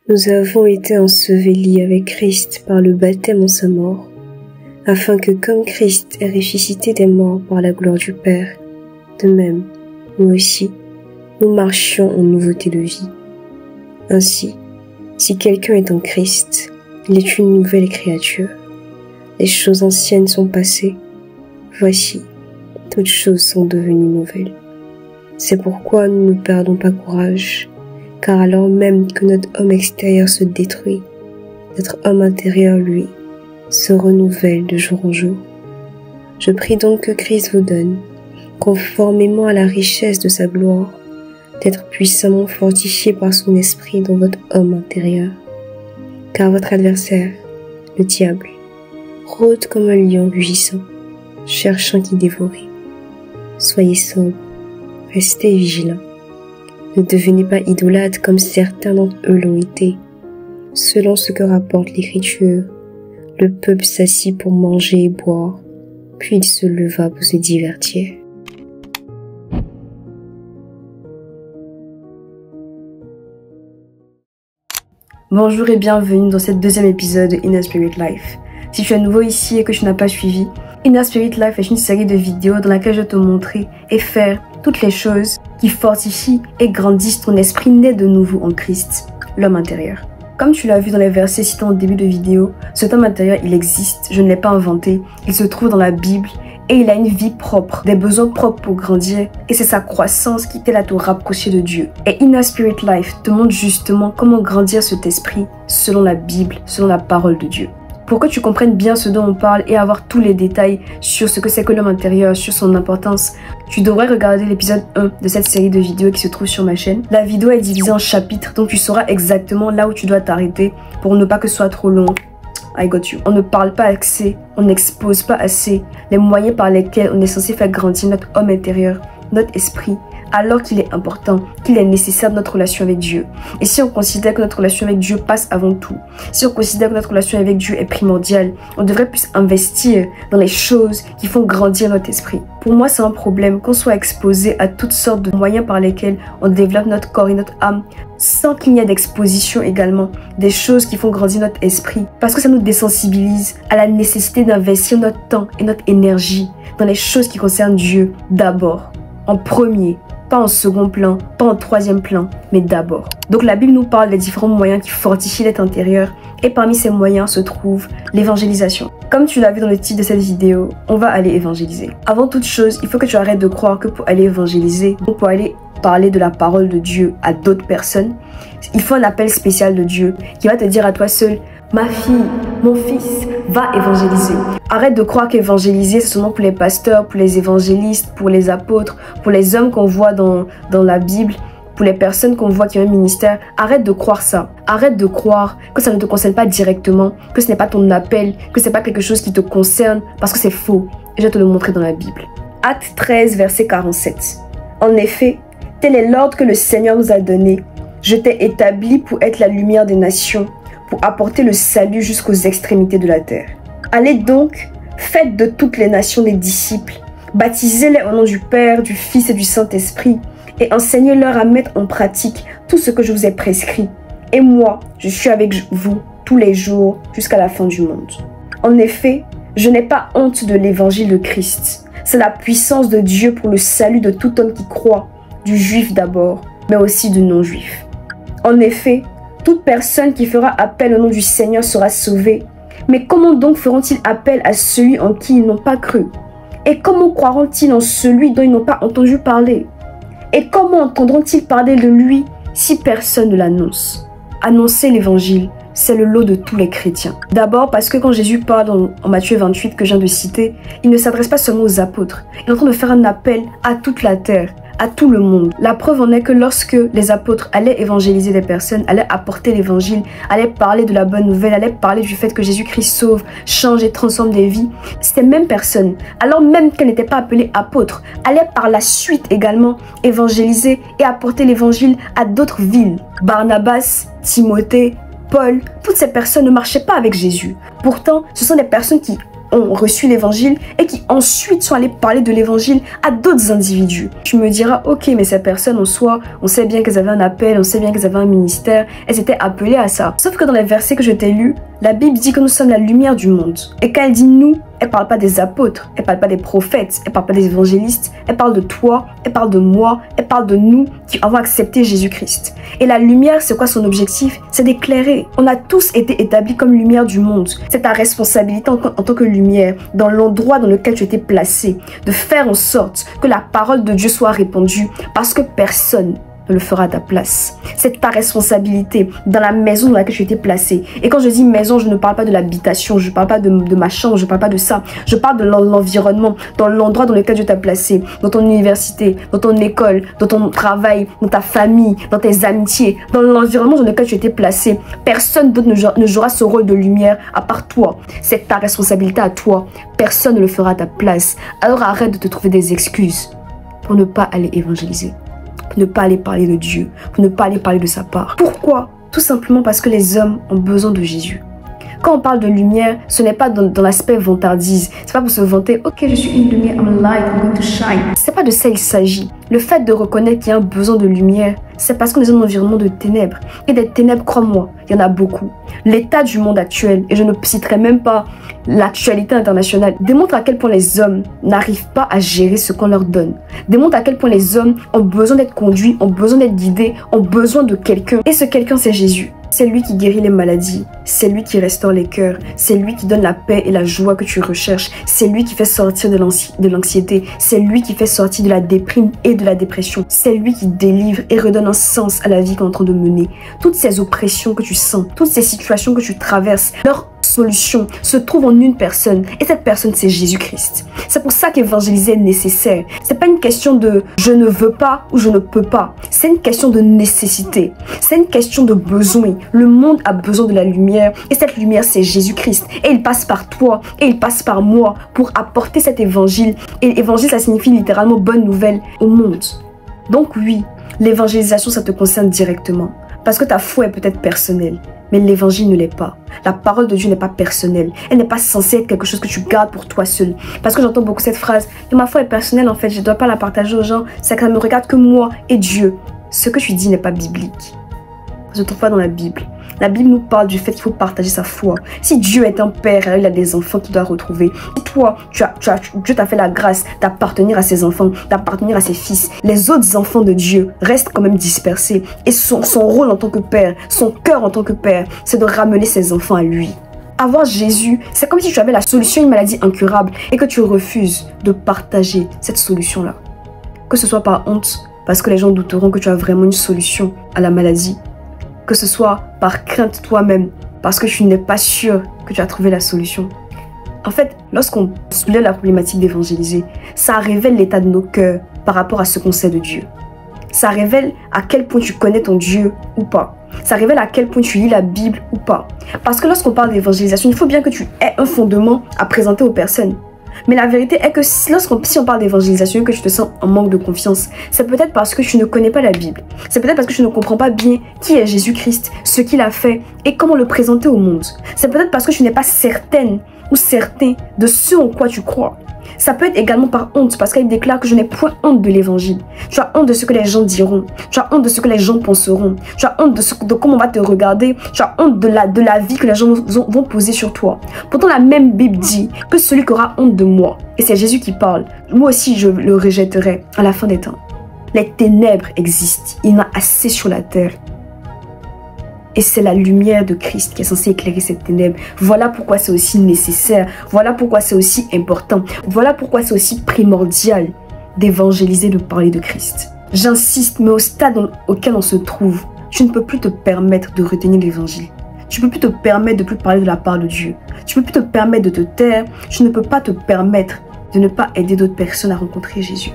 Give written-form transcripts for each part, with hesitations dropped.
Nous avons été ensevelis avec Christ par le baptême en sa mort, afin que comme Christ est ressuscité des morts par la gloire du Père, de même, nous aussi, nous marchions en nouveauté de vie. Ainsi, si quelqu'un est en Christ, il est une nouvelle créature. Les choses anciennes sont passées. Voici, toutes choses sont devenues nouvelles. C'est pourquoi nous ne perdons pas courage, car alors même que notre homme extérieur se détruit, notre homme intérieur, lui, se renouvelle de jour en jour. Je prie donc que Christ vous donne, conformément à la richesse de sa gloire, d'être puissamment fortifié par son esprit dans votre homme intérieur. Car votre adversaire, le diable, rôde comme un lion rugissant, cherchant qui dévorer. Soyez sobres, restez vigilants. Ne devenez pas idolâtres comme certains d'entre eux l'ont été. Selon ce que rapporte l'Écriture, le peuple s'assit pour manger et boire, puis il se leva pour se divertir. Bonjour et bienvenue dans ce deuxième épisode de Inner Spirit Life. Si tu es nouveau ici et que tu n'as pas suivi, Inner Spirit Life est une série de vidéos dans laquelle je vais te montrer et faire toutes les choses qui fortifient et grandissent ton esprit né de nouveau en Christ, l'homme intérieur. Comme tu l'as vu dans les versets cités en début de vidéo, cet homme intérieur, il existe, je ne l'ai pas inventé, il se trouve dans la Bible et il a une vie propre, des besoins propres pour grandir et c'est sa croissance qui t'aide à te rapprocher de Dieu. Et Inner Spirit Life te montre justement comment grandir cet esprit selon la Bible, selon la parole de Dieu. Pour que tu comprennes bien ce dont on parle et avoir tous les détails sur ce que c'est que l'homme intérieur, sur son importance, tu devrais regarder l'épisode 1 de cette série de vidéos qui se trouve sur ma chaîne. La vidéo est divisée en chapitres, donc tu sauras exactement là où tu dois t'arrêter pour ne pas que ce soit trop long. I got you. On ne parle pas assez, on n'expose pas assez les moyens par lesquels on est censé faire grandir notre homme intérieur, notre esprit, alors qu'il est important, qu'il est nécessaire de notre relation avec Dieu. Et si on considère que notre relation avec Dieu passe avant tout, si on considère que notre relation avec Dieu est primordiale, on devrait plus investir dans les choses qui font grandir notre esprit. Pour moi, c'est un problème qu'on soit exposé à toutes sortes de moyens par lesquels on développe notre corps et notre âme, sans qu'il n'y ait d'exposition également des choses qui font grandir notre esprit, parce que ça nous désensibilise à la nécessité d'investir notre temps et notre énergie dans les choses qui concernent Dieu d'abord, en premier. Pas en second plan, pas en troisième plan, mais d'abord. Donc la Bible nous parle des différents moyens qui fortifient l'être intérieur et parmi ces moyens se trouve l'évangélisation. Comme tu l'as vu dans le titre de cette vidéo, on va aller évangéliser. Avant toute chose, il faut que tu arrêtes de croire que pour aller évangéliser, donc pour aller parler de la parole de Dieu à d'autres personnes, il faut un appel spécial de Dieu qui va te dire à toi seul: ma fille, mon fils, va évangéliser. Arrête de croire qu'évangéliser, c'est seulement pour les pasteurs, pour les évangélistes, pour les apôtres, pour les hommes qu'on voit dans la Bible, pour les personnes qu'on voit qui ont un ministère. Arrête de croire ça. Arrête de croire que ça ne te concerne pas directement, que ce n'est pas ton appel, que ce n'est pas quelque chose qui te concerne, parce que c'est faux. Et je vais te le montrer dans la Bible. Acte 13, verset 47. En effet, tel est l'ordre que le Seigneur nous a donné. Je t'ai établi pour être la lumière des nations, pour apporter le salut jusqu'aux extrémités de la terre. Allez donc, faites de toutes les nations des disciples, baptisez-les au nom du Père, du Fils et du Saint-Esprit, et enseignez-leur à mettre en pratique tout ce que je vous ai prescrit. Et moi, je suis avec vous tous les jours jusqu'à la fin du monde. En effet, je n'ai pas honte de l'évangile de Christ. C'est la puissance de Dieu pour le salut de tout homme qui croit, du juif d'abord, mais aussi du non-juif. En effet, toute personne qui fera appel au nom du Seigneur sera sauvée. Mais comment donc feront-ils appel à celui en qui ils n'ont pas cru? Et comment croiront-ils en celui dont ils n'ont pas entendu parler? Et comment entendront-ils parler de lui si personne ne l'annonce? Annoncer l'évangile, c'est le lot de tous les chrétiens. D'abord parce que quand Jésus parle en Matthieu 28 que je viens de citer, il ne s'adresse pas seulement aux apôtres. Il est en train de faire un appel à toute la terre, à tout le monde. La preuve en est que lorsque les apôtres allaient évangéliser des personnes, allaient apporter l'évangile, allaient parler de la bonne nouvelle, allaient parler du fait que Jésus-Christ sauve, change et transforme des vies, ces mêmes personnes, alors même qu'elles n'étaient pas appelées apôtres, allaient par la suite également évangéliser et apporter l'évangile à d'autres villes. Barnabas, Timothée, Paul, toutes ces personnes ne marchaient pas avec Jésus. Pourtant, ce sont des personnes qui ont reçu l'évangile et qui ensuite sont allés parler de l'évangile à d'autres individus. Tu me diras, ok, mais ces personnes en soi, on sait bien qu'elles avaient un appel, on sait bien qu'elles avaient un ministère, elles étaient appelées à ça. Sauf que dans les versets que je t'ai lus, la Bible dit que nous sommes la lumière du monde. Et quand elle dit nous, elle parle pas des apôtres, elle parle pas des prophètes, elle parle pas des évangélistes, elle parle de toi, elle parle de moi, elle parle de nous qui avons accepté Jésus-Christ. Et la lumière, c'est quoi son objectif? C'est d'éclairer. On a tous été établis comme lumière du monde. C'est ta responsabilité en tant que lumière, dans l'endroit dans lequel tu étais placé, de faire en sorte que la parole de Dieu soit répandue, parce que personne ne le fera à ta place. C'est ta responsabilité dans la maison dans laquelle tu étais placé. Et quand je dis maison, je ne parle pas de l'habitation, je ne parle pas de ma chambre, je ne parle pas de ça. Je parle de l'environnement, dans l'endroit dans lequel Dieu t'a placé, dans ton université, dans ton école, dans ton travail, dans ta famille, dans tes amitiés, dans l'environnement dans lequel tu étais placé. Personne d'autre ne jouera ce rôle de lumière à part toi. C'est ta responsabilité à toi. Personne ne le fera à ta place. Alors arrête de te trouver des excuses pour ne pas aller évangéliser, pour ne pas aller parler de Dieu, pour ne pas aller parler de sa part. Pourquoi? Tout simplement parce que les hommes ont besoin de Jésus. Quand on parle de lumière, ce n'est pas dans l'aspect vantardise. C'est pas pour se vanter, ok, je suis une lumière, I'm a light, I'm going to shine. C'est pas de ça il s'agit. Le fait de reconnaître qu'il y a un besoin de lumière, c'est parce qu'on est dans un environnement de ténèbres. Et des ténèbres, crois-moi, il y en a beaucoup. L'état du monde actuel, et je ne citerai même pas l'actualité internationale, démontre à quel point les hommes n'arrivent pas à gérer ce qu'on leur donne. Démontre à quel point les hommes ont besoin d'être conduits, ont besoin d'être guidés, ont besoin de quelqu'un. Et ce quelqu'un, c'est Jésus. C'est lui qui guérit les maladies, c'est lui qui restaure les cœurs, c'est lui qui donne la paix et la joie que tu recherches, c'est lui qui fait sortir de l'anxiété, c'est lui qui fait sortir de la déprime et de la dépression, c'est lui qui délivre et redonne un sens à la vie qu'on est en train de mener. Toutes ces oppressions que tu sens, toutes ces situations que tu traverses, leur solution se trouve en une personne et cette personne c'est Jésus-Christ. C'est pour ça qu'évangéliser est nécessaire. C'est pas une question de je ne veux pas ou je ne peux pas. C'est une question de nécessité. C'est une question de besoin. Le monde a besoin de la lumière et cette lumière c'est Jésus-Christ. Et il passe par toi et il passe par moi pour apporter cet évangile. Et évangile ça signifie littéralement bonne nouvelle au monde. Donc oui, l'évangélisation ça te concerne directement. Parce que ta foi est peut-être personnelle. Mais l'évangile ne l'est pas. La parole de Dieu n'est pas personnelle. Elle n'est pas censée être quelque chose que tu gardes pour toi seul. Parce que j'entends beaucoup cette phrase. Ma foi est personnelle en fait, je ne dois pas la partager aux gens. C'est que ça ne me regarde que moi et Dieu. Ce que tu dis n'est pas biblique. Ça ne se trouve pas dans la Bible. La Bible nous parle du fait qu'il faut partager sa foi. Si Dieu est un père, il a des enfants qu'il doit retrouver. Si toi, Dieu t'a fait la grâce d'appartenir à ses enfants, d'appartenir à ses fils, les autres enfants de Dieu restent quand même dispersés. Et son rôle en tant que père, son cœur en tant que père, c'est de ramener ses enfants à lui. Avoir Jésus, c'est comme si tu avais la solution à une maladie incurable et que tu refuses de partager cette solution-là. Que ce soit par honte, parce que les gens douteront que tu as vraiment une solution à la maladie. Que ce soit par crainte toi-même, parce que tu n'es pas sûr que tu as trouvé la solution. En fait, lorsqu'on soulève la problématique d'évangéliser, ça révèle l'état de nos cœurs par rapport à ce qu'on sait de Dieu. Ça révèle à quel point tu connais ton Dieu ou pas. Ça révèle à quel point tu lis la Bible ou pas. Parce que lorsqu'on parle d'évangélisation, il faut bien que tu aies un fondement à présenter aux personnes. Mais la vérité est que si on parle d'évangélisation et que tu te sens en manque de confiance, c'est peut-être parce que tu ne connais pas la Bible. C'est peut-être parce que tu ne comprends pas bien qui est Jésus-Christ, ce qu'il a fait et comment le présenter au monde. C'est peut-être parce que tu n'es pas certaine ou certain de ce en quoi tu crois. Ça peut être également par honte parce qu'elle déclare que je n'ai point honte de l'évangile. Tu as honte de ce que les gens diront. Tu as honte de ce que les gens penseront. Tu as honte de comment on va te regarder. Tu as honte de la vie que les gens vont poser sur toi. Pourtant la même Bible dit que celui qui aura honte de moi, et c'est Jésus qui parle, moi aussi je le rejetterai à la fin des temps. Les ténèbres existent. Il y en a assez sur la terre. Et c'est la lumière de Christ qui est censée éclairer cette ténèbre. Voilà pourquoi c'est aussi nécessaire. Voilà pourquoi c'est aussi important. Voilà pourquoi c'est aussi primordial d'évangéliser, de parler de Christ. J'insiste, mais au stade auquel on se trouve, tu ne peux plus te permettre de retenir l'évangile. Tu ne peux plus te permettre de plus parler de la part de Dieu. Tu ne peux plus te permettre de te taire. Tu ne peux pas te permettre de ne pas aider d'autres personnes à rencontrer Jésus.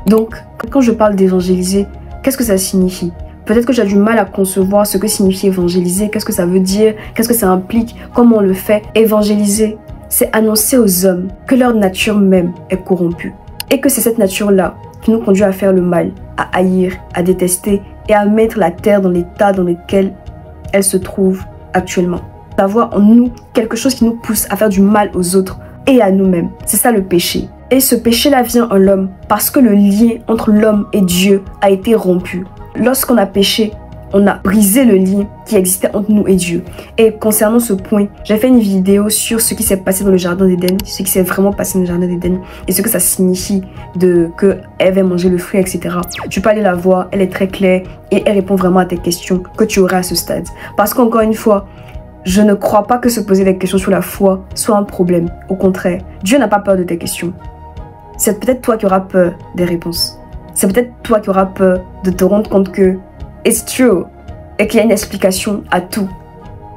Donc, quand je parle d'évangéliser, qu'est-ce que ça signifie ? Peut-être que j'ai du mal à concevoir ce que signifie évangéliser, qu'est-ce que ça veut dire, qu'est-ce que ça implique, comment on le fait. Évangéliser, c'est annoncer aux hommes que leur nature même est corrompue. Et que c'est cette nature-là qui nous conduit à faire le mal, à haïr, à détester et à mettre la terre dans l'état dans lequel elle se trouve actuellement. d'avoir en nous quelque chose qui nous pousse à faire du mal aux autres et à nous-mêmes. C'est ça le péché. Et ce péché-là vient en l'homme parce que le lien entre l'homme et Dieu a été rompu. Lorsqu'on a péché, on a brisé le lien qui existait entre nous et Dieu. Et concernant ce point, j'ai fait une vidéo sur ce qui s'est passé dans le jardin d'Éden, ce qui s'est vraiment passé dans le jardin d'Éden et ce que ça signifie que Ève ait mangé le fruit, etc. Tu peux aller la voir, elle est très claire et elle répond vraiment à tes questions que tu auras à ce stade. Parce qu'encore une fois, je ne crois pas que se poser des questions sur la foi soit un problème. Au contraire, Dieu n'a pas peur de tes questions. C'est peut-être toi qui auras peur des réponses. C'est peut-être toi qui auras peur de te rendre compte que it's true et qu'il y a une explication à tout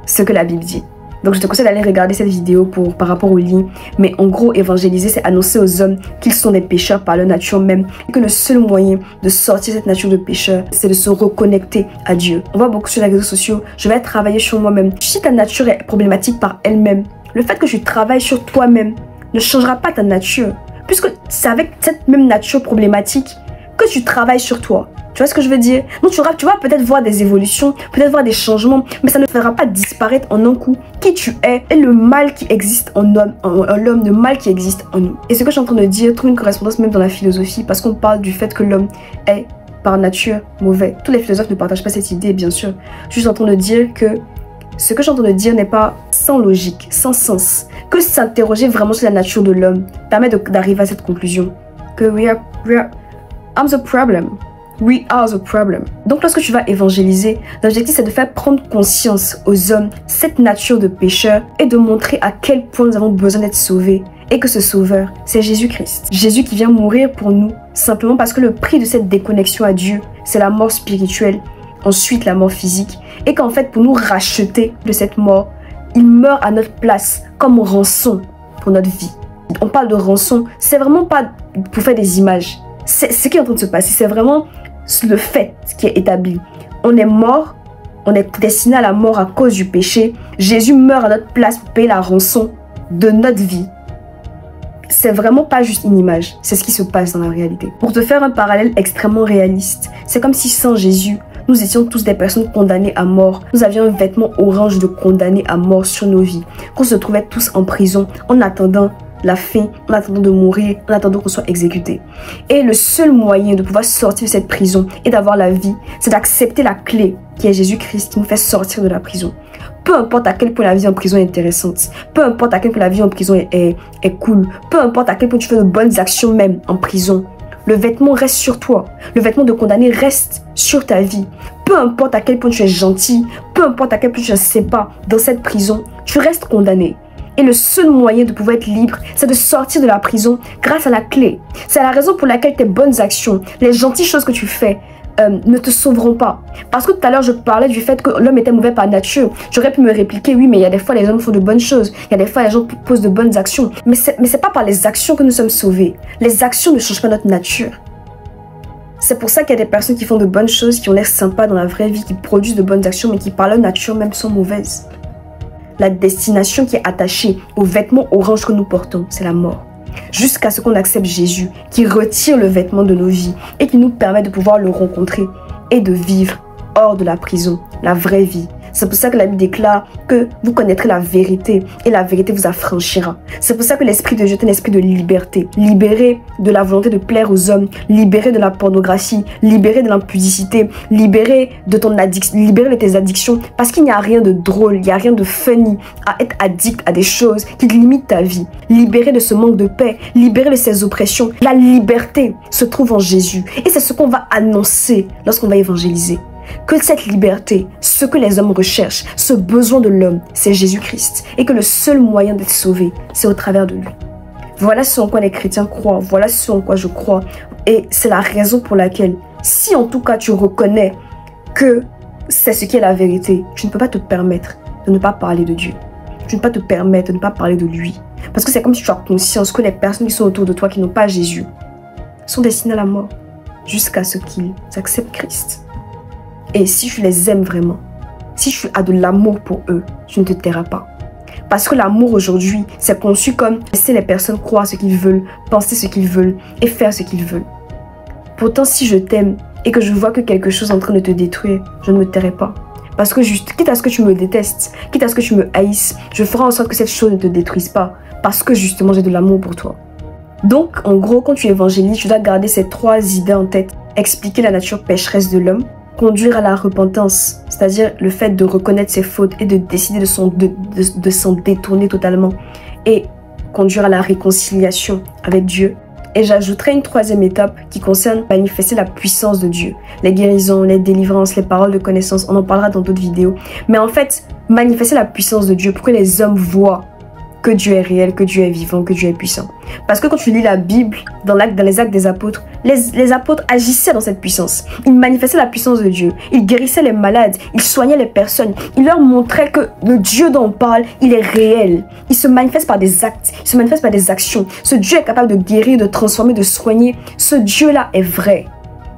ce que la Bible dit. Donc je te conseille d'aller regarder cette vidéo par rapport au lit. Mais en gros, évangéliser, c'est annoncer aux hommes qu'ils sont des pécheurs par leur nature même. Et que le seul moyen de sortir cette nature de pécheur, c'est de se reconnecter à Dieu. On voit beaucoup sur les réseaux sociaux, je vais travailler sur moi-même. Si ta nature est problématique par elle-même, le fait que tu travailles sur toi-même ne changera pas ta nature. Puisque c'est avec cette même nature problématique que tu travailles sur toi. Tu vois ce que je veux dire? Donc tu vas peut-être voir des évolutions, peut-être voir des changements, mais ça ne fera pas disparaître en un coup qui tu es et le mal qui existe en l'homme, le mal qui existe en nous. Et ce que je suis en train de dire trouve une correspondance même dans la philosophie, parce qu'on parle du fait que l'homme est par nature mauvais. Tous les philosophes ne partagent pas cette idée, bien sûr. Je suis en train de dire que ce que je suis en train de dire n'est pas sans logique, sans sens. Que s'interroger vraiment sur la nature de l'homme permet d'arriver à cette conclusion. Que I'm the problem. We are the problem. Donc lorsque tu vas évangéliser, l'objectif c'est de faire prendre conscience aux hommes cette nature de pécheur et de montrer à quel point nous avons besoin d'être sauvés. Et que ce sauveur, c'est Jésus-Christ. Jésus qui vient mourir pour nous, simplement parce que le prix de cette déconnexion à Dieu, c'est la mort spirituelle, ensuite la mort physique. Et qu'en fait, pour nous racheter de cette mort, il meurt à notre place comme rançon pour notre vie. On parle de rançon, c'est vraiment pas pour faire des images. C'est ce qui est en train de se passer, c'est vraiment le fait qui est établi. On est mort, on est destiné à la mort à cause du péché. Jésus meurt à notre place pour payer la rançon de notre vie. C'est vraiment pas juste une image, c'est ce qui se passe dans la réalité. Pour te faire un parallèle extrêmement réaliste, c'est comme si sans Jésus, nous étions tous des personnes condamnées à mort. Nous avions un vêtement orange de condamnés à mort sur nos vies. Qu'on se trouvait tous en prison en attendant la fin, en attendant de mourir, en attendant qu'on soit exécuté. Et le seul moyen de pouvoir sortir de cette prison et d'avoir la vie, c'est d'accepter la clé qui est Jésus-Christ qui nous fait sortir de la prison. Peu importe à quel point la vie en prison est intéressante, peu importe à quel point la vie en prison est cool, peu importe à quel point tu fais de bonnes actions même en prison, le vêtement reste sur toi. Le vêtement de condamné reste sur ta vie. Peu importe à quel point tu es gentil, peu importe à quel point tu ne sais pas, dans cette prison, tu restes condamné. Et le seul moyen de pouvoir être libre, c'est de sortir de la prison grâce à la clé. C'est la raison pour laquelle tes bonnes actions, les gentilles choses que tu fais, ne te sauveront pas. Parce que tout à l'heure, je parlais du fait que l'homme était mauvais par nature. J'aurais pu me répliquer, oui, mais il y a des fois, les hommes font de bonnes choses. Il y a des fois, les gens posent de bonnes actions. Mais c'est pas par les actions que nous sommes sauvés. Les actions ne changent pas notre nature. C'est pour ça qu'il y a des personnes qui font de bonnes choses, qui ont l'air sympas dans la vraie vie, qui produisent de bonnes actions, mais qui par leur nature même sont mauvaises. La destination qui est attachée au vêtement orange que nous portons, c'est la mort. Jusqu'à ce qu'on accepte Jésus, qui retire le vêtement de nos vies et qui nous permet de pouvoir le rencontrer et de vivre hors de la prison, la vraie vie. C'est pour ça que la Bible déclare que vous connaîtrez la vérité et la vérité vous affranchira. C'est pour ça que l'esprit de Dieu est un esprit de liberté. Libéré de la volonté de plaire aux hommes, libéré de la pornographie, libéré de l'impudicité, libéré de ton addiction, libéré de tes addictions. Parce qu'il n'y a rien de drôle, il n'y a rien de funny à être addict à des choses qui limitent ta vie. Libéré de ce manque de paix, libéré de ces oppressions. La liberté se trouve en Jésus. Et c'est ce qu'on va annoncer lorsqu'on va évangéliser. Que cette liberté, ce que les hommes recherchent, ce besoin de l'homme, c'est Jésus-Christ. Et que le seul moyen d'être sauvé, c'est au travers de lui. Voilà ce en quoi les chrétiens croient, voilà ce en quoi je crois. Et c'est la raison pour laquelle, si en tout cas tu reconnais que c'est ce qui est la vérité, tu ne peux pas te permettre de ne pas parler de Dieu. Tu ne peux pas te permettre de ne pas parler de lui. Parce que c'est comme si tu as conscience que les personnes qui sont autour de toi, qui n'ont pas Jésus, sont destinées à la mort jusqu'à ce qu'ils acceptent Christ. Et si tu les aimes vraiment, si tu as de l'amour pour eux, tu ne te tairas pas. Parce que l'amour aujourd'hui, c'est conçu comme laisser les personnes croire ce qu'ils veulent, penser ce qu'ils veulent et faire ce qu'ils veulent. Pourtant, si je t'aime et que je vois que quelque chose est en train de te détruire, je ne me tairai pas. Parce que juste, quitte à ce que tu me détestes, quitte à ce que tu me haïsses, je ferai en sorte que cette chose ne te détruise pas. Parce que justement, j'ai de l'amour pour toi. Donc, en gros, quand tu évangélises, tu dois garder ces 3 idées en tête. Expliquer la nature pécheresse de l'homme, conduire à la repentance, c'est-à-dire le fait de reconnaître ses fautes et de décider de s'en détourner totalement. Et conduire à la réconciliation avec Dieu. Et j'ajouterai une 3e étape qui concerne manifester la puissance de Dieu. Les guérisons, les délivrances, les paroles de connaissance, on en parlera dans d'autres vidéos. Mais en fait, manifester la puissance de Dieu pour que les hommes voient que Dieu est réel, que Dieu est vivant, que Dieu est puissant. Parce que quand tu lis la Bible, dans les actes des apôtres, les apôtres agissaient dans cette puissance. Ils manifestaient la puissance de Dieu. Ils guérissaient les malades, ils soignaient les personnes. Ils leur montraient que le Dieu dont on parle, il est réel. Il se manifeste par des actes, il se manifeste par des actions. Ce Dieu est capable de guérir, de transformer, de soigner. Ce Dieu-là est vrai.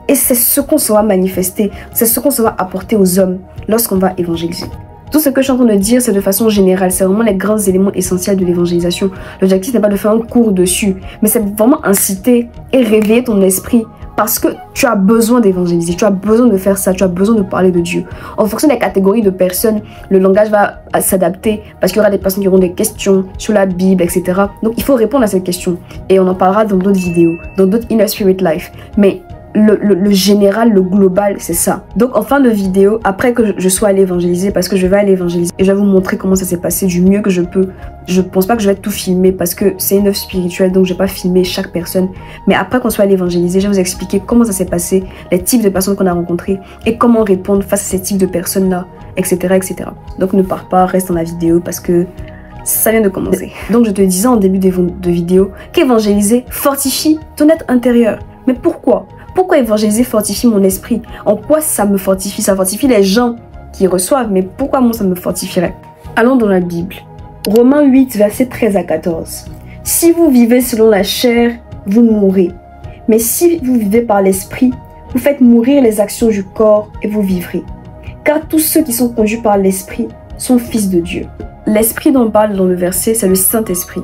Et c'est ce qu'on saura manifester, c'est ce qu'on saura apporter aux hommes lorsqu'on va évangéliser. Tout ce que je suis en train de dire, c'est de façon générale. C'est vraiment les grands éléments essentiels de l'évangélisation. L'objectif n'est pas de faire un cours dessus, mais c'est vraiment inciter et réveiller ton esprit. Parce que tu as besoin d'évangéliser, tu as besoin de faire ça, tu as besoin de parler de Dieu. En fonction des catégories de personnes, le langage va s'adapter parce qu'il y aura des personnes qui auront des questions sur la Bible, etc. Donc il faut répondre à ces questions. Et on en parlera dans d'autres vidéos, dans d'autres Inner Spirit Life. Mais le général, le global, c'est ça. Donc en fin de vidéo, après que je sois allée évangéliser, parce que je vais aller évangéliser et je vais vous montrer comment ça s'est passé du mieux que je peux. Je pense pas que je vais tout filmer parce que c'est une œuvre spirituelle, donc je vais pas filmer chaque personne. Mais après qu'on soit allé évangéliser, je vais vous expliquer comment ça s'est passé, les types de personnes qu'on a rencontrées et comment répondre face à ces types de personnes-là, etc., etc. Donc ne pars pas, reste dans la vidéo parce que ça vient de commencer. Donc je te disais en début de vidéo qu'évangéliser fortifie ton être intérieur. Mais pourquoi ? Pourquoi évangéliser fortifie mon esprit? En quoi ça me fortifie? Ça fortifie les gens qui reçoivent, mais pourquoi moi ça me fortifierait? Allons dans la Bible. Romains 8, versets 13 à 14. Si vous vivez selon la chair, vous mourrez. Mais si vous vivez par l'esprit, vous faites mourir les actions du corps et vous vivrez. Car tous ceux qui sont conduits par l'esprit sont fils de Dieu. L'esprit dont on parle dans le verset, c'est le Saint-Esprit.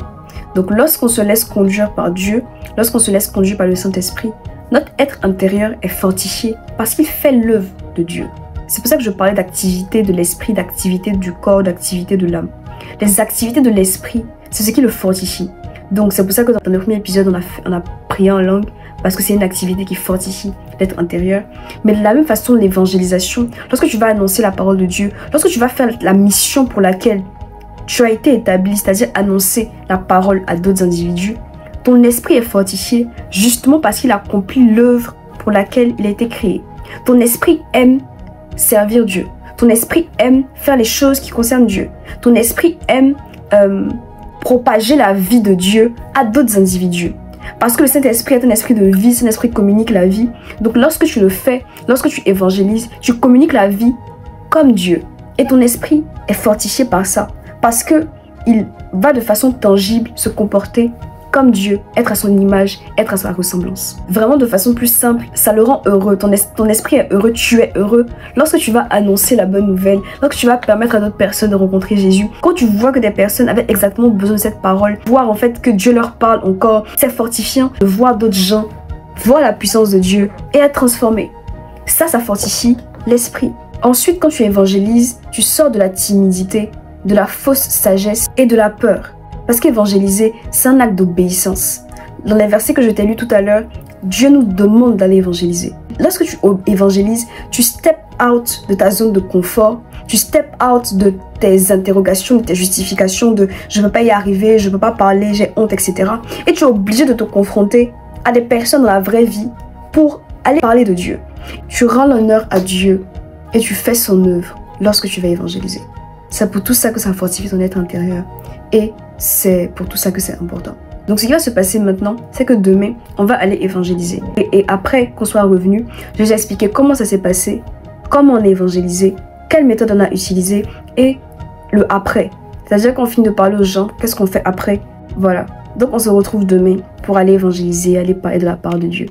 Donc lorsqu'on se laisse conduire par Dieu, lorsqu'on se laisse conduire par le Saint-Esprit, notre être intérieur est fortifié parce qu'il fait l'œuvre de Dieu. C'est pour ça que je parlais d'activité de l'esprit, d'activité du corps, d'activité de l'âme. Les activités de l'esprit, c'est ce qui le fortifie. Donc c'est pour ça que dans le premier épisode, on a prié en langue parce que c'est une activité qui fortifie l'être intérieur. Mais de la même façon, l'évangélisation, lorsque tu vas annoncer la parole de Dieu, lorsque tu vas faire la mission pour laquelle tu as été établi, c'est-à-dire annoncer la parole à d'autres individus, ton esprit est fortifié justement parce qu'il accomplit l'œuvre pour laquelle il a été créé. Ton esprit aime servir Dieu. Ton esprit aime faire les choses qui concernent Dieu. Ton esprit aime propager la vie de Dieu à d'autres individus. Parce que le Saint-Esprit est un esprit de vie, c'est un esprit qui communique la vie. Donc lorsque tu le fais, lorsque tu évangélises, tu communiques la vie comme Dieu. Et ton esprit est fortifié par ça. Parce qu'il va de façon tangible se comporter comme Dieu, être à son image, être à sa ressemblance. Vraiment de façon plus simple, ça le rend heureux. Ton esprit est heureux, tu es heureux. Lorsque tu vas annoncer la bonne nouvelle, lorsque tu vas permettre à d'autres personnes de rencontrer Jésus, quand tu vois que des personnes avaient exactement besoin de cette parole, voir en fait que Dieu leur parle encore, c'est fortifiant de voir d'autres gens, voir la puissance de Dieu et être transformés. Ça fortifie l'esprit. Ensuite, quand tu évangélises, tu sors de la timidité, de la fausse sagesse et de la peur. Parce qu'évangéliser, c'est un acte d'obéissance. Dans les versets que je t'ai lus tout à l'heure, Dieu nous demande d'aller évangéliser. Lorsque tu évangélises, tu step out de ta zone de confort, tu step out de tes interrogations, de tes justifications de « je ne peux pas y arriver, je ne peux pas parler, j'ai honte, etc. » Et tu es obligé de te confronter à des personnes dans la vraie vie pour aller parler de Dieu. Tu rends l'honneur à Dieu et tu fais son œuvre lorsque tu vas évangéliser. C'est pour tout ça que ça fortifie ton être intérieur. Et c'est pour tout ça que c'est important. Donc ce qui va se passer maintenant, c'est que demain, on va aller évangéliser. Et après qu'on soit revenu, je vais expliquer comment ça s'est passé, comment on a évangélisé, quelle méthode on a utilisée et le après. C'est-à-dire qu'on finit de parler aux gens, qu'est-ce qu'on fait après. Voilà. Donc on se retrouve demain pour aller évangéliser, aller parler de la part de Dieu.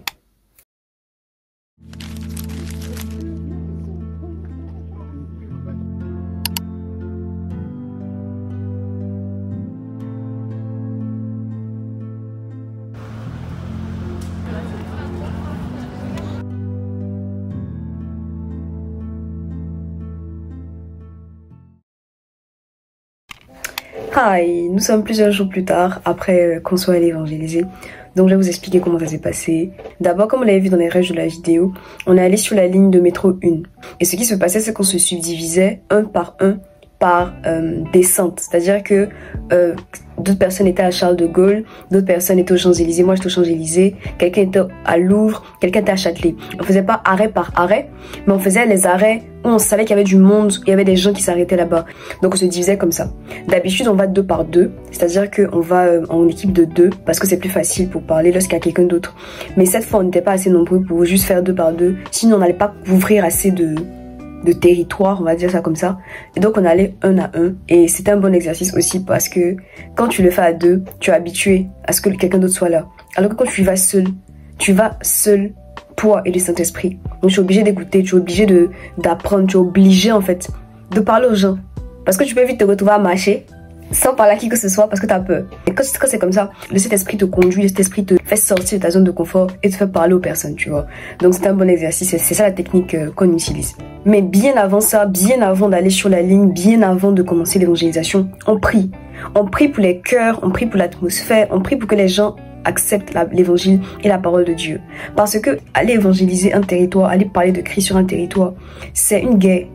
Hi, nous sommes plusieurs jours plus tard après qu'on soit allé évangéliser. Donc je vais vous expliquer comment ça s'est passé. D'abord, comme vous l'avez vu dans les règles de la vidéo, on est allé sur la ligne de métro 1. Et ce qui se passait, c'est qu'on se subdivisait un par descente. C'est-à-dire que d'autres personnes étaient à Charles de Gaulle, d'autres personnes étaient aux Champs-Élysées, moi j'étais aux Champs-Élysées, quelqu'un était à Louvre, quelqu'un était à Châtelet. On faisait pas arrêt par arrêt, mais on faisait les arrêts où on savait qu'il y avait du monde, il y avait des gens qui s'arrêtaient là-bas. Donc on se divisait comme ça. D'habitude on va 2 par 2, c'est-à-dire qu'on va en équipe de 2 parce que c'est plus facile pour parler lorsqu'il y a quelqu'un d'autre. Mais cette fois on n'était pas assez nombreux pour juste faire 2 par 2, sinon on n'allait pas couvrir assez de territoire, on va dire ça comme ça. Et donc on allait 1 à 1 et c'était un bon exercice aussi parce que quand tu le fais à 2, tu es habitué à ce que quelqu'un d'autre soit là. Alors que quand tu vas seul, toi et le Saint-Esprit. Donc tu es obligé d'écouter, tu es obligé d'apprendre, tu es obligé en fait de parler aux gens. Parce que tu peux vite te retrouver à marcher sans parler à qui que ce soit parce que tu as peur. Et quand c'est comme ça, le Saint-Esprit te conduit, le Saint-Esprit te fait sortir de ta zone de confort et te fait parler aux personnes, tu vois. Donc c'est un bon exercice, c'est ça la technique qu'on utilise. Mais bien avant ça, bien avant d'aller sur la ligne, bien avant de commencer l'évangélisation, on prie. On prie pour les cœurs, on prie pour l'atmosphère, on prie pour que les gens acceptent l'évangile et la parole de Dieu. Parce que aller évangéliser un territoire, aller parler de Christ sur un territoire, c'est une guerre.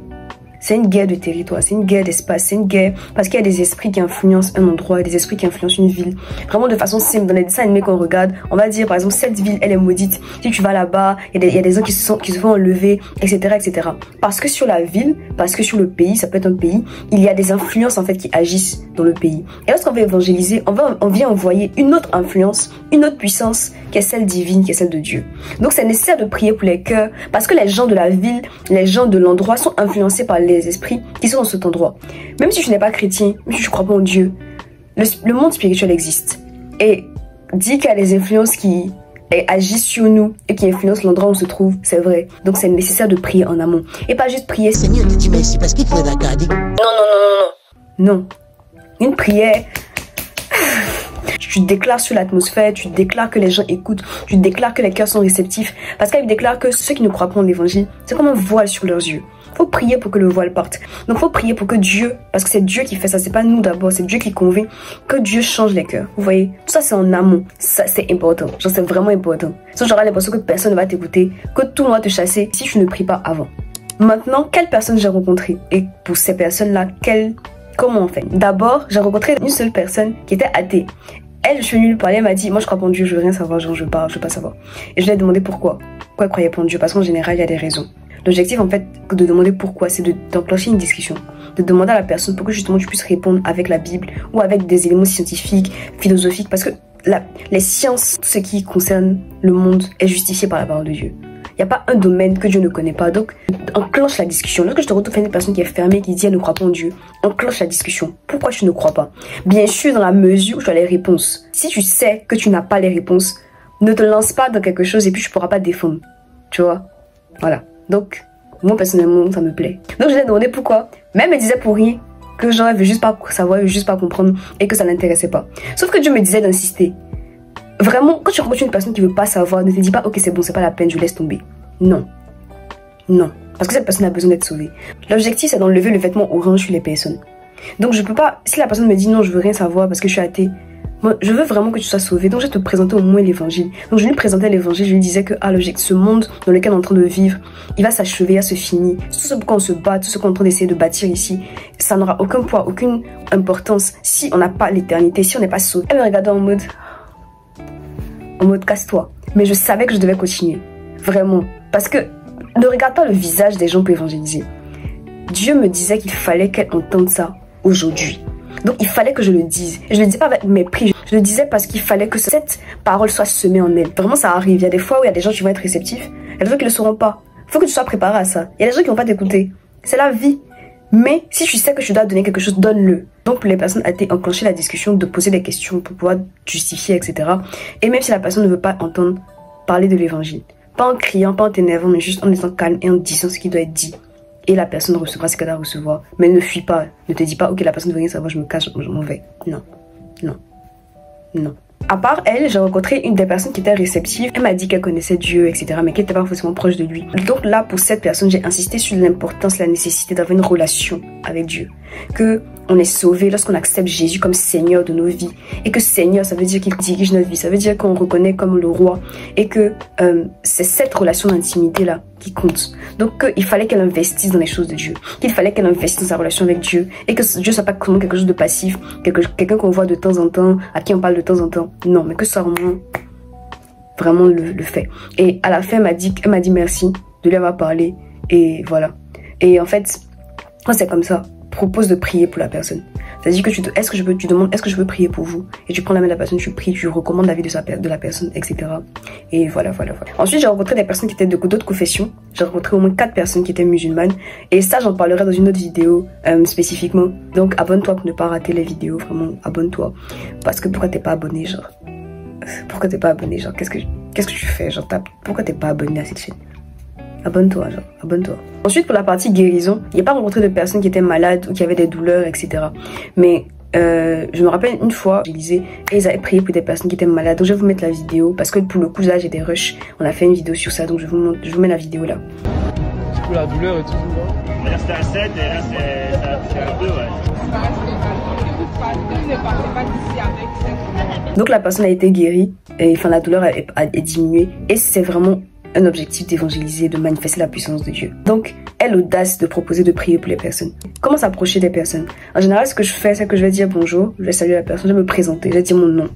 C'est une guerre de territoire, c'est une guerre d'espace, c'est une guerre parce qu'il y a des esprits qui influencent un endroit, des esprits qui influencent une ville. Vraiment de façon simple, dans les dessins animés qu'on regarde, on va dire par exemple cette ville elle est maudite. Si tu vas là-bas, il y a des gens qui se font enlever, etc., etc. Parce que sur la ville, parce que sur le pays, ça peut être un pays, il y a des influences en fait qui agissent dans le pays. Et lorsqu'on va évangéliser, on vient envoyer une autre influence, une autre puissance qui est celle divine, qui est celle de Dieu. Donc c'est nécessaire de prier pour les cœurs parce que les gens de la ville, les gens de l'endroit sont influencés par les esprits qui sont dans cet endroit. Même si tu n'es pas chrétien, même si tu ne crois pas en Dieu, le monde spirituel existe. Et dire qu'il y a des influences qui agissent sur nous et qui influencent l'endroit où on se trouve, c'est vrai. Donc c'est nécessaire de prier en amont. Et pas juste prier. Seigneur, te dis merci parce qu'il faut la garder. Non. Une prière... Tu déclares sur l'atmosphère, tu déclares que les gens écoutent, tu déclares que les cœurs sont réceptifs. Parce qu'elle déclare que ceux qui ne croient pas en l'évangile, c'est comme un voile sur leurs yeux. Faut prier pour que le voile parte. Donc faut prier pour que Dieu, parce que c'est Dieu qui fait ça, c'est pas nous d'abord, c'est Dieu qui convainc, que Dieu change les cœurs. Vous voyez, tout ça c'est en amont, ça c'est important, genre c'est vraiment important. Sinon j'aurai l'impression que personne ne va t'écouter, que tout le monde va te chasser si tu ne pries pas avant. Maintenant, quelles personnes j'ai rencontrées? Et pour ces personnes-là, comment on fait? D'abord, j'ai rencontré une seule personne qui était athée. Elle, je suis venue lui parler, elle m'a dit, moi je crois pas en Dieu, je veux rien savoir, genre je veux pas savoir. Et je lui ai demandé pourquoi elle croyait pas en Dieu, parce qu'en général il y a des raisons. L'objectif en fait de demander pourquoi, c'est d'enclencher une discussion, de demander à la personne pour que justement tu puisses répondre avec la Bible ou avec des éléments scientifiques, philosophiques, parce que les sciences, tout ce qui concerne le monde est justifié par la parole de Dieu. Il n'y a pas un domaine que Dieu ne connaît pas. Donc, enclenche la discussion. Lorsque je te retrouve une personne qui est fermée, qui dit elle ne croit pas en Dieu, enclenche la discussion. Pourquoi tu ne crois pas? Bien sûr, dans la mesure où tu as les réponses. Si tu sais que tu n'as pas les réponses, ne te lance pas dans quelque chose et puis tu ne pourras pas te défendre. Tu vois? Voilà. Donc, moi personnellement, ça me plaît. Donc, je lui ai demandé pourquoi. Même elle me disait pour rien que genre, elle veut juste pas savoir, elle veut juste pas comprendre et que ça l'intéressait pas. Sauf que Dieu me disait d'insister. Vraiment, quand tu rencontres une personne qui veut pas savoir, ne te dis pas ok c'est bon, c'est pas la peine, je laisse tomber. Non. Parce que cette personne a besoin d'être sauvée. L'objectif c'est d'enlever le vêtement orange sur les personnes. Donc je peux pas, si la personne me dit non je veux rien savoir parce que je suis athée, moi je veux vraiment que tu sois sauvée, donc je vais te présenter au moins l'évangile. Donc je lui présentais l'évangile, je lui disais que ce monde dans lequel on est en train de vivre, il va s'achever, il va se finir. Tout ce pourquoi on se bat, tout ce qu'on est en train d'essayer de bâtir ici, ça n'aura aucun poids, aucune importance si on n'a pas l'éternité, si on n'est pas sauvé. Elle me regardait en mode casse-toi. Mais je savais que je devais continuer. Vraiment. Parce que ne regarde pas le visage des gens pour évangéliser. Dieu me disait qu'il fallait qu'elle entende ça aujourd'hui. Donc il fallait que je le dise. Et je le disais pas avec mépris. Je le disais parce qu'il fallait que cette parole soit semée en elle. Vraiment ça arrive. Il y a des fois où il y a des gens qui vont être réceptifs. Il y a des gens qui ne le seront pas. Il faut que tu sois préparé à ça. Il y a des gens qui vont pas t'écouter. C'est la vie. Mais si tu sais que tu dois donner quelque chose, donne-le. Donc pour les personnes athées, enclencher la discussion, de poser des questions pour pouvoir justifier, etc. Et même si la personne ne veut pas entendre parler de l'évangile, pas en criant, pas en t'énervant, mais juste en étant calme et en disant ce qui doit être dit. Et la personne recevra ce qu'elle doit recevoir. Mais ne fuis pas, ne te dis pas ok la personne ne veut rien savoir, je me cache, je m'en vais. Non. À part elle, j'ai rencontré une des personnes qui était réceptive. Elle m'a dit qu'elle connaissait Dieu, etc. mais qu'elle n'était pas forcément proche de lui. Donc là, pour cette personne, j'ai insisté sur l'importance, la nécessité d'avoir une relation avec Dieu. que on est sauvé lorsqu'on accepte Jésus comme Seigneur de nos vies. Et que Seigneur, ça veut dire qu'il dirige notre vie. Ça veut dire qu'on reconnaît comme le roi. Et que c'est cette relation d'intimité-là qui compte. Donc il fallait qu'elle investisse dans les choses de Dieu. Qu'il fallait qu'elle investisse dans sa relation avec Dieu. Et que Dieu soit pas comme quelque chose de passif. Quelqu'un qu'on voit de temps en temps, à qui on parle de temps en temps. Non, mais que ce soit vraiment le fait. Et à la fin, elle m'a dit merci de lui avoir parlé. Et voilà. Et en fait, quand c'est comme ça, propose de prier pour la personne. C'est-à-dire que tu demandes est-ce que je peux prier pour vous, et tu prends la main de la personne, tu pries, tu recommandes la vie de la personne, etc. Et voilà. Ensuite, j'ai rencontré des personnes qui étaient d'autres confessions. J'ai rencontré au moins 4 personnes qui étaient musulmanes, et ça, j'en parlerai dans une autre vidéo spécifiquement. Donc abonne-toi pour ne pas rater les vidéos, vraiment abonne-toi. Parce que pourquoi t'es pas abonné, genre qu'est-ce que tu fais, genre pourquoi t'es pas abonné à cette chaîne? Abonne-toi. Ensuite, pour la partie guérison, il n'y a pas rencontré de personnes qui étaient malades ou qui avaient des douleurs, etc. Mais je me rappelle une fois, j'ai lisé et ils avaient prié pour des personnes qui étaient malades. Donc je vais vous mettre la vidéo parce que pour le coup là j'ai des rushs. On a fait une vidéo sur ça, donc je vous mets la vidéo là. Du coup la douleur est toujours là. Là c'était un 7 et là c'est un 2, ouais. Donc la personne a été guérie et enfin la douleur a diminué et c'est vraiment un objectif d'évangéliser, de manifester la puissance de Dieu. Donc, aie l'audace de proposer de prier pour les personnes. Comment s'approcher des personnes? En général, ce que je fais, c'est que je vais dire bonjour, je vais saluer la personne, je vais me présenter, je vais dire mon nom.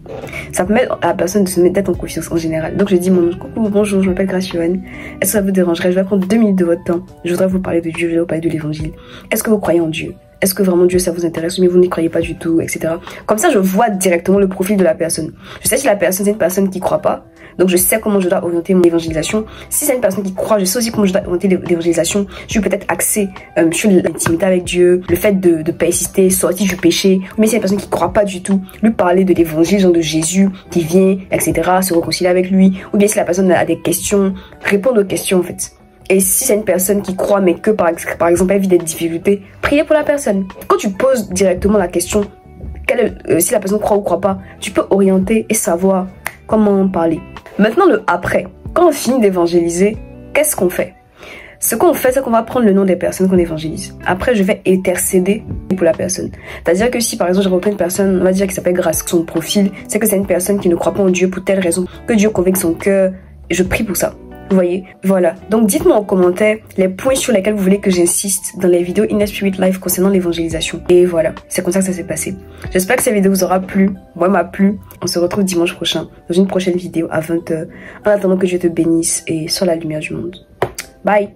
Ça permet à la personne de se mettre en confiance en général. Donc, je dis mon nom, coucou, bonjour, je m'appelle Grace Yohan. Est-ce que ça vous dérangerait? Je vais prendre 2 minutes de votre temps. Je voudrais vous parler de Dieu, je vais vous parler de l'évangile. Est-ce que vous croyez en Dieu? Est-ce que vraiment Dieu ça vous intéresse, mais vous n'y croyez pas du tout, etc. Comme ça, je vois directement le profil de la personne. Je sais si la personne c'est une personne qui croit pas, donc je sais comment je dois orienter mon évangélisation. Si c'est une personne qui croit, je sais aussi comment je dois orienter l'évangélisation. Je vais peut-être axer sur l'intimité avec Dieu, le fait de persister, sortir du péché. Mais si c'est une personne qui croit pas du tout, lui parler de l'évangile, genre de Jésus qui vient, etc., se réconcilier avec lui. Ou bien si la personne a des questions, répondre aux questions en fait. Et si c'est une personne qui croit mais que par exemple elle vit des difficultés, priez pour la personne. Quand tu poses directement la question, si la personne croit ou croit pas, tu peux orienter et savoir comment parler. Maintenant le après, quand on finit d'évangéliser, qu'est-ce qu'on fait? Ce qu'on fait, c'est qu'on va prendre le nom des personnes qu'on évangélise. Après, je vais intercéder pour la personne. C'est-à-dire que si par exemple je rencontre une personne, on va dire qui s'appelle Grace, son profil, c'est que c'est une personne qui ne croit pas en Dieu pour telle raison, que Dieu convainc son cœur, et je prie pour ça. Vous voyez, voilà. Donc dites-moi en commentaire les points sur lesquels vous voulez que j'insiste dans les vidéos Inner Spirit Life concernant l'évangélisation. Et voilà, c'est comme ça que ça s'est passé. J'espère que cette vidéo vous aura plu. Moi, m'a plu. On se retrouve dimanche prochain dans une prochaine vidéo à 20h. En attendant que Dieu te bénisse et sois la lumière du monde. Bye.